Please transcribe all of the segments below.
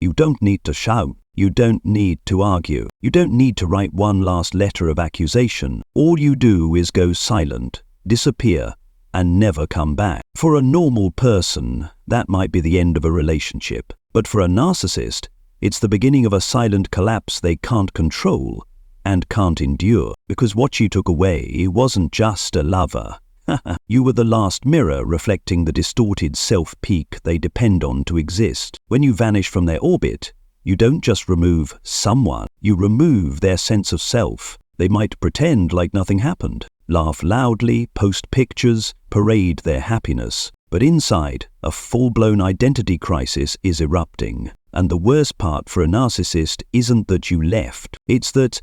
You don't need to shout. You don't need to argue. You don't need to write one last letter of accusation. All you do is go silent, disappear, and never come back. For a normal person, that might be the end of a relationship. But for a narcissist, it's the beginning of a silent collapse they can't control and can't endure. Because what you took away wasn't just a lover. You were the last mirror reflecting the distorted self-peak they depend on to exist. When you vanish from their orbit, you don't just remove someone, you remove their sense of self. They might pretend like nothing happened, laugh loudly, post pictures, parade their happiness. But inside, a full-blown identity crisis is erupting. And the worst part for a narcissist isn't that you left, it's that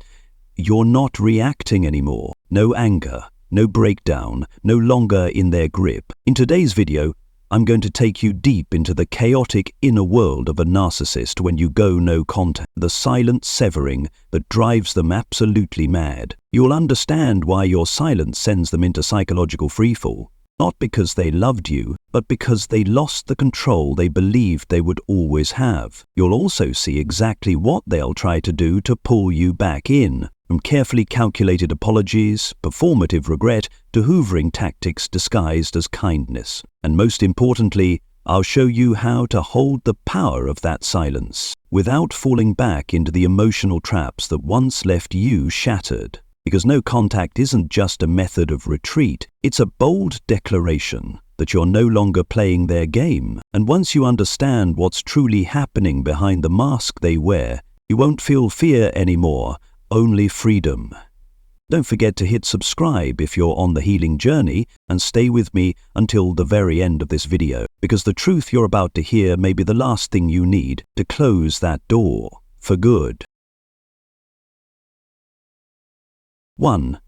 you're not reacting anymore. No anger, no breakdown, no longer in their grip. In today's video, I'm going to take you deep into the chaotic inner world of a narcissist when you go no contact, the silent severing that drives them absolutely mad. You'll understand why your silence sends them into psychological freefall, not because they loved you, but because they lost the control they believed they would always have. You'll also see exactly what they'll try to do to pull you back in. From carefully calculated apologies, performative regret, to hoovering tactics disguised as kindness. And most importantly, I'll show you how to hold the power of that silence without falling back into the emotional traps that once left you shattered. Because no contact isn't just a method of retreat, it's a bold declaration that you're no longer playing their game. And once you understand what's truly happening behind the mask they wear, you won't feel fear anymore, only freedom. Don't forget to hit subscribe if you're on the healing journey, and stay with me until the very end of this video, because the truth you're about to hear may be the last thing you need to close that door for good. 1.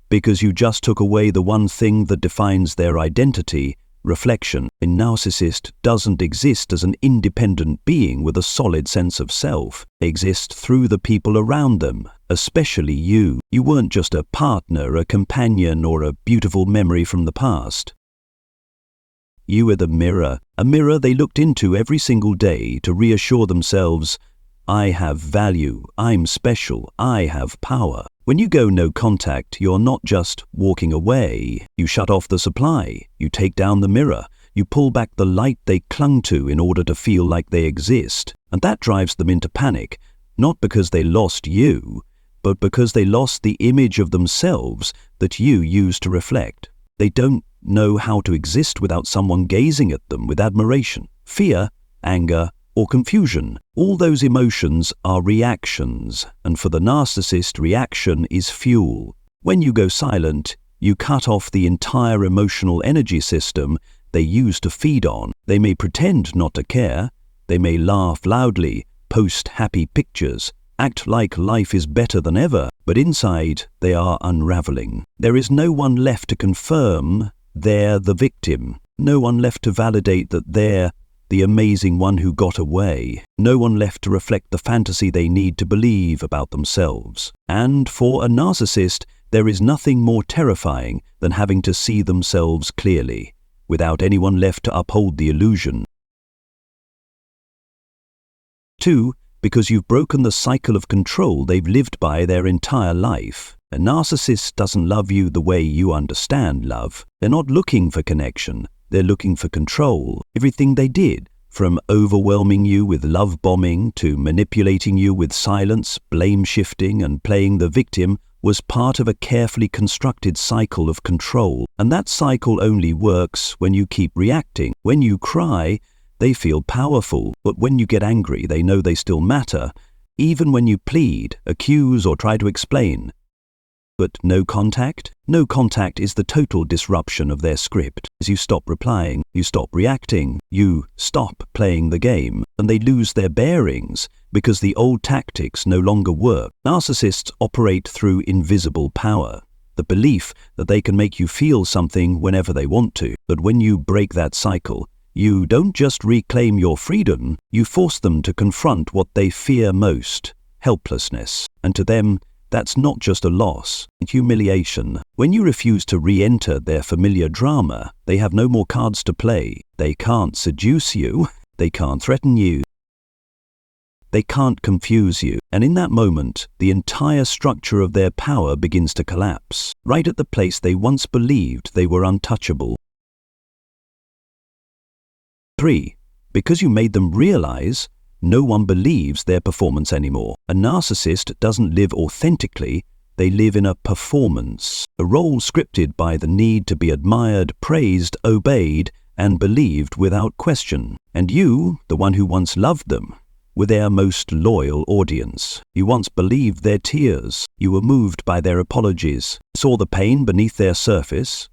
Because you just took away the one thing that defines their identity, reflection. A narcissist doesn't exist as an independent being with a solid sense of self. They exist through the people around them, especially you. You weren't just a partner, a companion, or a beautiful memory from the past. You were the mirror, a mirror they looked into every single day to reassure themselves, I have value, I'm special, I have power. When you go no contact, you're not just walking away. You shut off the supply, you take down the mirror, you pull back the light they clung to in order to feel like they exist. And that drives them into panic, not because they lost you, but because they lost the image of themselves that you used to reflect. They don't know how to exist without someone gazing at them with admiration. Fear, anger, or confusion. All those emotions are reactions, and for the narcissist, reaction is fuel. When you go silent, you cut off the entire emotional energy system they use to feed on. They may pretend not to care, they may laugh loudly, post happy pictures, act like life is better than ever, but inside they are unraveling. There is no one left to confirm they're the victim, no one left to validate that they're the amazing one who got away, no one left to reflect the fantasy they need to believe about themselves. And for a narcissist, there is nothing more terrifying than having to see themselves clearly, without anyone left to uphold the illusion. 2. Because you've broken the cycle of control they've lived by their entire life. A narcissist doesn't love you the way you understand love. They're not looking for connection. They're looking for control. Everything they did, from overwhelming you with love bombing to manipulating you with silence, blame shifting, and playing the victim, was part of a carefully constructed cycle of control. And that cycle only works when you keep reacting. When you cry, they feel powerful, but when you get angry, they know they still matter, even when you plead, accuse, or try to explain. But no contact? No contact is the total disruption of their script. As you stop replying, you stop reacting, you stop playing the game, and they lose their bearings because the old tactics no longer work. Narcissists operate through invisible power, the belief that they can make you feel something whenever they want to. But when you break that cycle, you don't just reclaim your freedom, you force them to confront what they fear most, helplessness. And to them, that's not just a loss, it's humiliation. When you refuse to re-enter their familiar drama, they have no more cards to play. They can't seduce you, they can't threaten you, They can't confuse you. And in that moment, the entire structure of their power begins to collapse, right at the place they once believed they were untouchable. 3. Because you made them realize no one believes their performance anymore. A narcissist doesn't live authentically. They live in a performance, a role scripted by the need to be admired, praised, obeyed, and believed without question. And you, the one who once loved them, were their most loyal audience. You once believed their tears. You were moved by their apologies, saw the pain beneath their surface,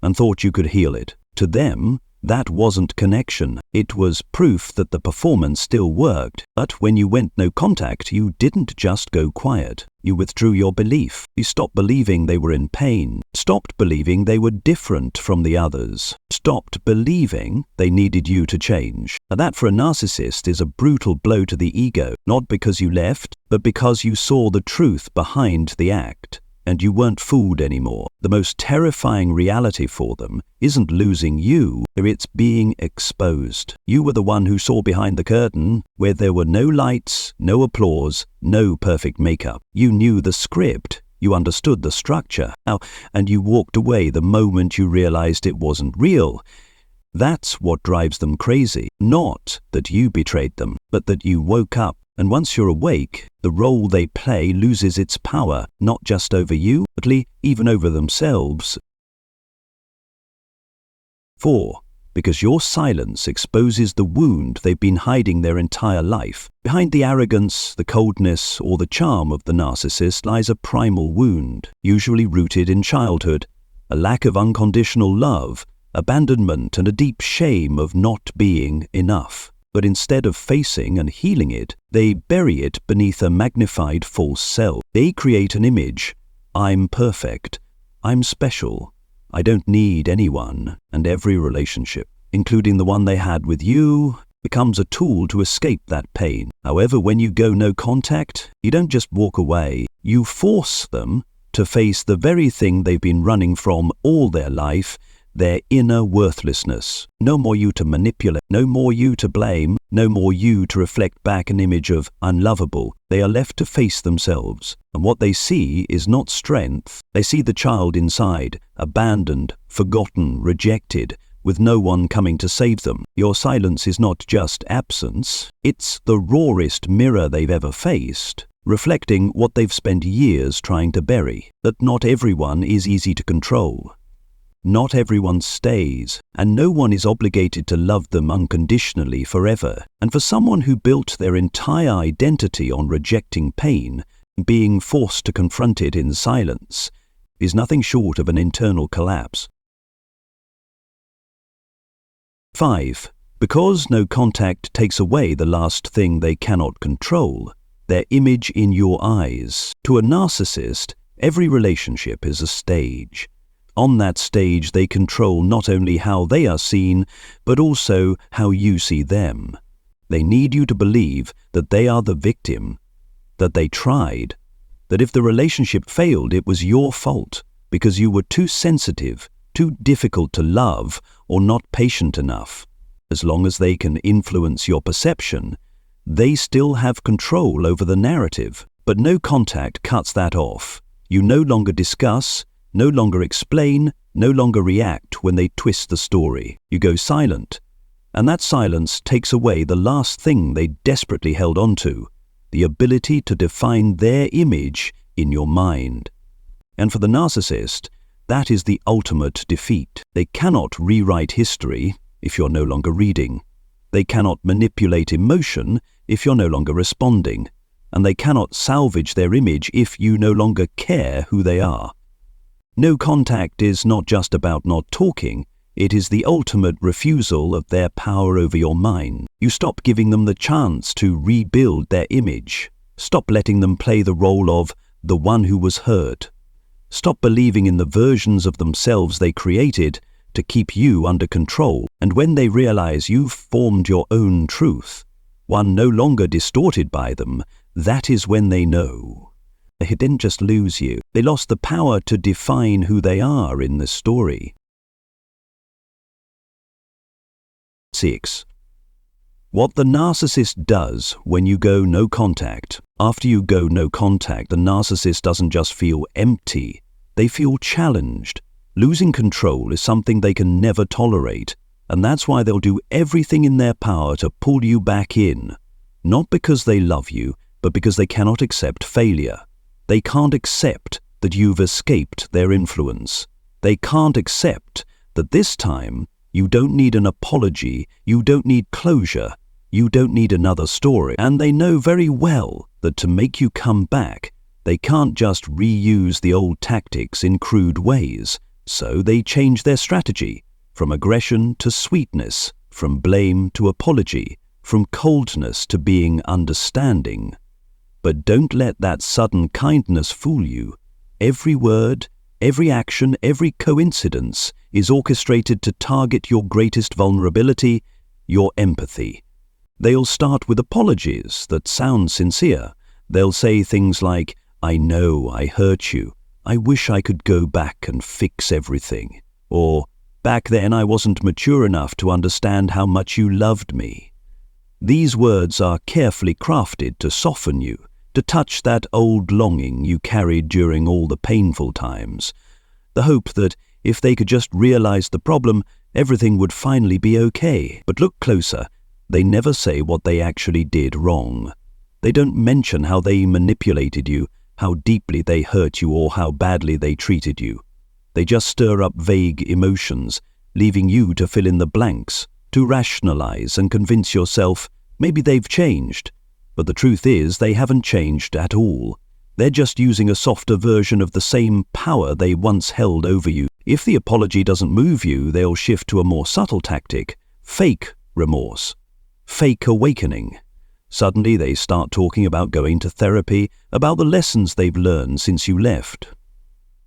and thought you could heal it. To them, that wasn't connection. It was proof that the performance still worked. But when you went no contact, you didn't just go quiet. You withdrew your belief. You stopped believing they were in pain. Stopped believing they were different from the others. Stopped believing they needed you to change. And that for a narcissist is a brutal blow to the ego, not because you left, but because you saw the truth behind the act. And you weren't fooled anymore. The most terrifying reality for them isn't losing you, it's being exposed. You were the one who saw behind the curtain, where there were no lights, no applause, no perfect makeup. You knew the script. You understood the structure. And you walked away the moment you realized it wasn't real. That's what drives them crazy. Not that you betrayed them, but that you woke up. And once you're awake, the role they play loses its power, not just over you, but even over themselves. 4. Because your silence exposes the wound they've been hiding their entire life. Behind the arrogance, the coldness, or the charm of the narcissist lies a primal wound, usually rooted in childhood, a lack of unconditional love, abandonment, and a deep shame of not being enough. But instead of facing and healing it, they bury it beneath a magnified false self. They create an image. I'm perfect. I'm special. I don't need anyone. And every relationship, including the one they had with you, becomes a tool to escape that pain. However, when you go no contact, you don't just walk away. You force them to face the very thing they've been running from all their life, their inner worthlessness. No more you to manipulate, no more you to blame, no more you to reflect back an image of unlovable. They are left to face themselves. And what they see is not strength. They see the child inside, abandoned, forgotten, rejected, with no one coming to save them. Your silence is not just absence. It's the rawest mirror they've ever faced, reflecting what they've spent years trying to bury. That not everyone is easy to control. Not everyone stays, and no one is obligated to love them unconditionally forever. And for someone who built their entire identity on rejecting pain, being forced to confront it in silence is nothing short of an internal collapse. 5. Because no contact takes away the last thing they cannot control, their image in your eyes. To a narcissist, every relationship is a stage. On that stage, they control not only how they are seen, but also how you see them. They need you to believe that they are the victim, that they tried, that if the relationship failed, it was your fault because you were too sensitive, too difficult to love, or not patient enough. As long as they can influence your perception, they still have control over the narrative. But no contact cuts that off. You no longer discuss, no longer explain, no longer react when they twist the story. You go silent, and that silence takes away the last thing they desperately held on to, the ability to define their image in your mind. And for the narcissist, that is the ultimate defeat. They cannot rewrite history if you're no longer reading. They cannot manipulate emotion if you're no longer responding. And they cannot salvage their image if you no longer care who they are. No contact is not just about not talking, it is the ultimate refusal of their power over your mind. You stop giving them the chance to rebuild their image. Stop letting them play the role of the one who was hurt. Stop believing in the versions of themselves they created to keep you under control. And when they realize you've formed your own truth, one no longer distorted by them, that is when they know. They didn't just lose you. They lost the power to define who they are in the story. 6. What the narcissist does when you go no contact. After you go no contact, the narcissist doesn't just feel empty, they feel challenged. Losing control is something they can never tolerate, and that's why they'll do everything in their power to pull you back in. Not because they love you, but because they cannot accept failure. They can't accept that you've escaped their influence. They can't accept that this time you don't need an apology, you don't need closure, you don't need another story. And they know very well that to make you come back, they can't just reuse the old tactics in crude ways. So they change their strategy, from aggression to sweetness, from blame to apology, from coldness to being understanding. But don't let that sudden kindness fool you. Every word, every action, every coincidence is orchestrated to target your greatest vulnerability, your empathy. They'll start with apologies that sound sincere. They'll say things like, "I know I hurt you. I wish I could go back and fix everything." Or, "Back then I wasn't mature enough to understand how much you loved me." These words are carefully crafted to soften you, to touch that old longing you carried during all the painful times. The hope that if they could just realize the problem, everything would finally be okay. But look closer. They never say what they actually did wrong. They don't mention how they manipulated you, how deeply they hurt you, or how badly they treated you. They just stir up vague emotions, leaving you to fill in the blanks, to rationalize and convince yourself maybe they've changed. But the truth is they haven't changed at all. They're just using a softer version of the same power they once held over you. If the apology doesn't move you, they'll shift to a more subtle tactic: fake remorse, fake awakening. Suddenly they start talking about going to therapy, about the lessons they've learned since you left.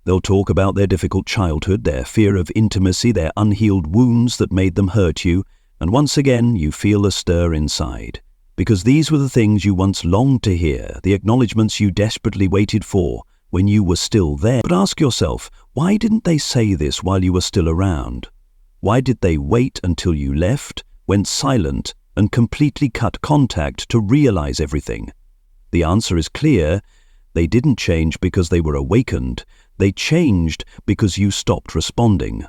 They'll talk about their difficult childhood, their fear of intimacy, their unhealed wounds that made them hurt you, and once again you feel a stir inside. Because these were the things you once longed to hear, the acknowledgements you desperately waited for when you were still there. But ask yourself, why didn't they say this while you were still around? Why did they wait until you left, went silent, and completely cut contact to realize everything? The answer is clear. They didn't change because they were awakened. They changed because you stopped responding.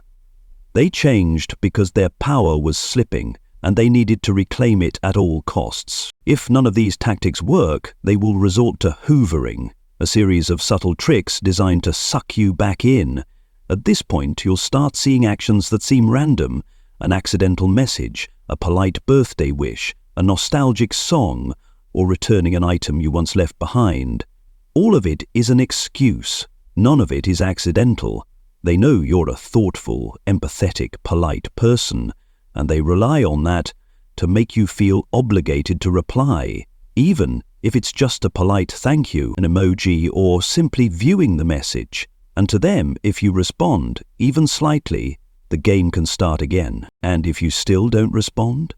They changed because their power was slipping, and they needed to reclaim it at all costs. If none of these tactics work, they will resort to hoovering, a series of subtle tricks designed to suck you back in. At this point, you'll start seeing actions that seem random: an accidental message, a polite birthday wish, a nostalgic song, or returning an item you once left behind. All of it is an excuse. None of it is accidental. They know you're a thoughtful, empathetic, polite person, and they rely on that to make you feel obligated to reply, even if it's just a polite thank you, an emoji, or simply viewing the message. And to them, if you respond, even slightly, the game can start again. And if you still don't respond,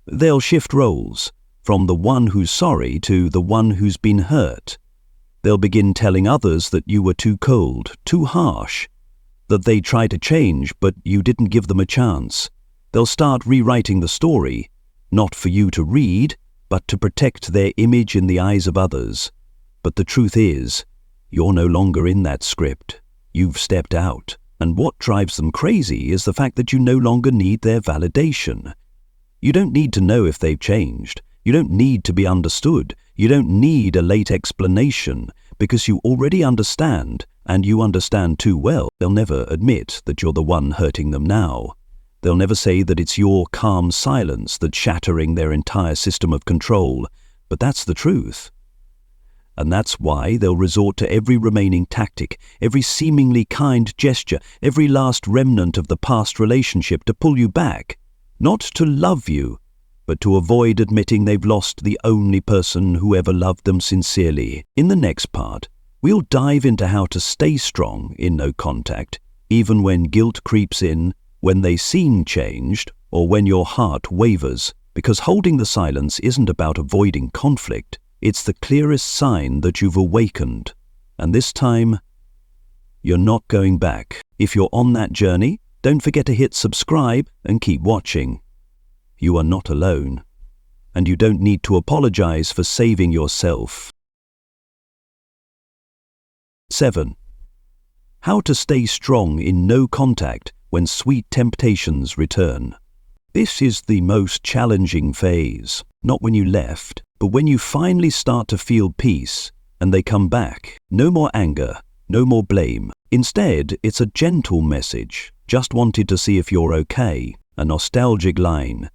they'll shift roles, from the one who's sorry to the one who's been hurt. They'll begin telling others that you were too cold, too harsh, that they tried to change but you didn't give them a chance. They'll start rewriting the story, not for you to read, but to protect their image in the eyes of others. But the truth is, you're no longer in that script. You've stepped out. And what drives them crazy is the fact that you no longer need their validation. You don't need to know if they've changed. You don't need to be understood. You don't need a late explanation, because you already understand, and you understand too well. They'll never admit that you're the one hurting them now. They'll never say that it's your calm silence that's shattering their entire system of control, but that's the truth. And that's why they'll resort to every remaining tactic, every seemingly kind gesture, every last remnant of the past relationship to pull you back, not to love you, but to avoid admitting they've lost the only person who ever loved them sincerely. In the next part, we'll dive into how to stay strong in no contact, even when guilt creeps in, when they seem changed, or when your heart wavers, because holding the silence isn't about avoiding conflict. It's the clearest sign that you've awakened, and this time, you're not going back. If you're on that journey, don't forget to hit subscribe and keep watching. You are not alone. and you don't need to apologize for saving yourself. 7. How to stay strong in no contact when sweet temptations return. This is the most challenging phase, not when you left, but when you finally start to feel peace and they come back. No more anger, no more blame. Instead, it's a gentle message. Just wanted to see if you're okay. A nostalgic line.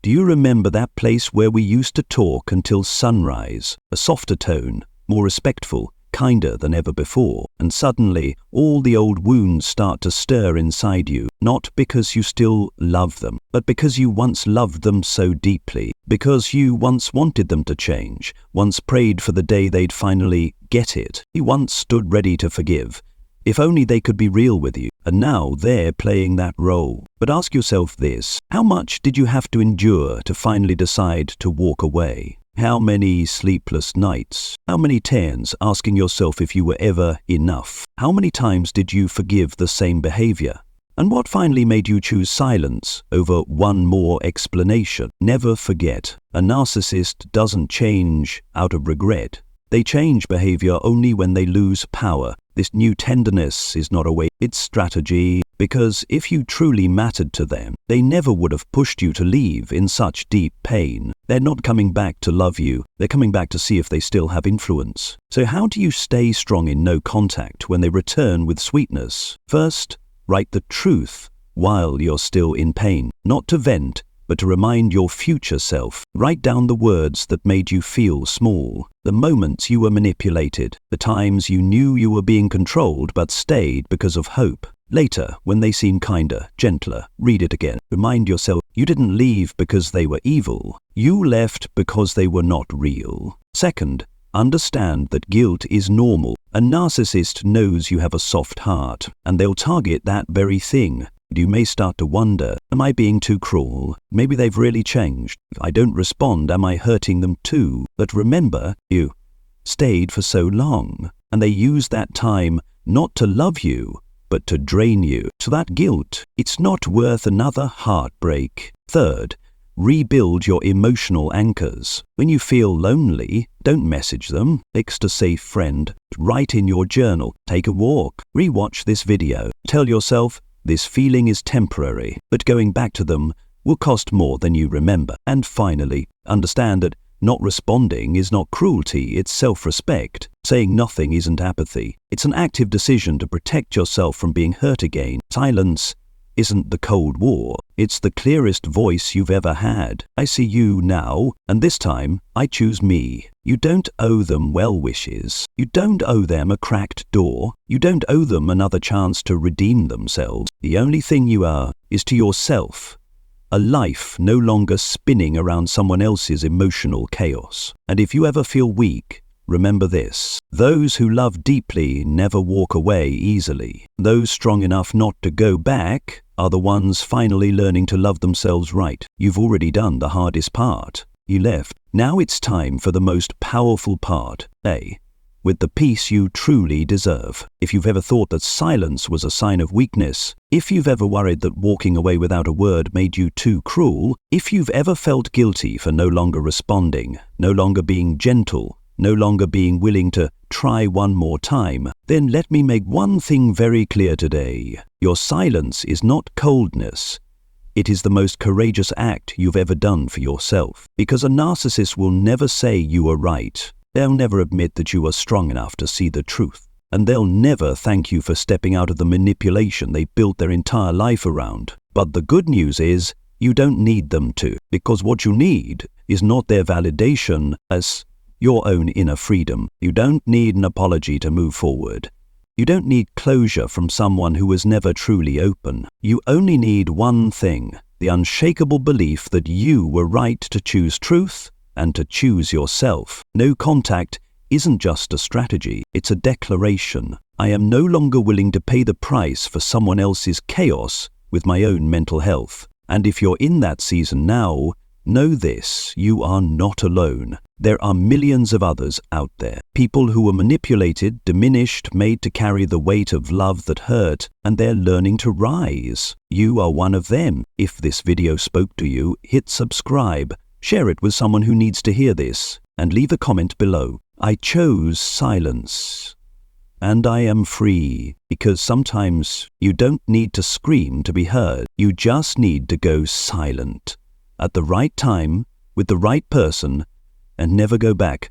Do you remember that place where we used to talk until sunrise? A softer tone, more respectful, kinder than ever before. And suddenly, all the old wounds start to stir inside you, not because you still love them, but because you once loved them so deeply, because you once wanted them to change, once prayed for the day they'd finally get it. You once stood ready to forgive, if only they could be real with you, and now they're playing that role. But ask yourself this: how much did you have to endure to finally decide to walk away? How many sleepless nights? How many turns asking yourself if you were ever enough? How many times did you forgive the same behavior? And what finally made you choose silence over one more explanation? Never forget, a narcissist doesn't change out of regret. They change behavior only when they lose power. This new tenderness is not a way, it's strategy, because if you truly mattered to them, they never would have pushed you to leave in such deep pain. They're not coming back to love you, they're coming back to see if they still have influence. So how do you stay strong in no contact when they return with sweetness? First, write the truth while you're still in pain, not to vent, but to remind your future self. Write down the words that made you feel small, the moments you were manipulated, the times you knew you were being controlled but stayed because of hope. Later, when they seem kinder, gentler, read it again. Remind yourself you didn't leave because they were evil. You left because they were not real. Second, understand that guilt is normal. A narcissist knows you have a soft heart, and they'll target that very thing. You may start to wonder, am I being too cruel? Maybe they've really changed. If I don't respond, am I hurting them too? But remember, you stayed for so long, and they used that time not to love you, but to drain you. So that guilt, it's not worth another heartbreak. Third, rebuild your emotional anchors. When you feel lonely, don't message them. Text a safe friend. Write in your journal. Take a walk. Rewatch this video. Tell yourself, this feeling is temporary, but going back to them will cost more than you remember. And finally, understand that not responding is not cruelty, it's self-respect. Saying nothing isn't apathy. It's an active decision to protect yourself from being hurt again. Silence isn't the Cold War. It's the clearest voice you've ever had. I see you now, and this time, I choose me. You don't owe them well wishes. You don't owe them a cracked door. You don't owe them another chance to redeem themselves. The only thing you are is to yourself. A life no longer spinning around someone else's emotional chaos. And if you ever feel weak, remember this: those who love deeply never walk away easily. Those strong enough not to go back are the ones finally learning to love themselves right. You've already done the hardest part. You left. Now it's time for the most powerful part. With the peace you truly deserve. If you've ever thought that silence was a sign of weakness, if you've ever worried that walking away without a word made you too cruel, if you've ever felt guilty for no longer responding, no longer being gentle, no longer being willing to try one more time, then let me make one thing very clear today. Your silence is not coldness. It is the most courageous act you've ever done for yourself. Because a narcissist will never say you are right. They'll never admit that you are strong enough to see the truth. And they'll never thank you for stepping out of the manipulation they built their entire life around. But the good news is, you don't need them to. Because what you need is not their validation as your own inner freedom. You don't need an apology to move forward. You don't need closure from someone who was never truly open. You only need one thing: the unshakable belief that you were right to choose truth and to choose yourself. No contact isn't just a strategy, it's a declaration. I am no longer willing to pay the price for someone else's chaos with my own mental health. And if you're in that season now, know this: you are not alone. There are millions of others out there. People who were manipulated, diminished, made to carry the weight of love that hurt, and they're learning to rise. You are one of them. If this video spoke to you, hit subscribe, Share it with someone who needs to hear this, and leave a comment below. I chose silence. And I am free, because sometimes you don't need to scream to be heard. You just need to go silent at the right time, with the right person, and never go back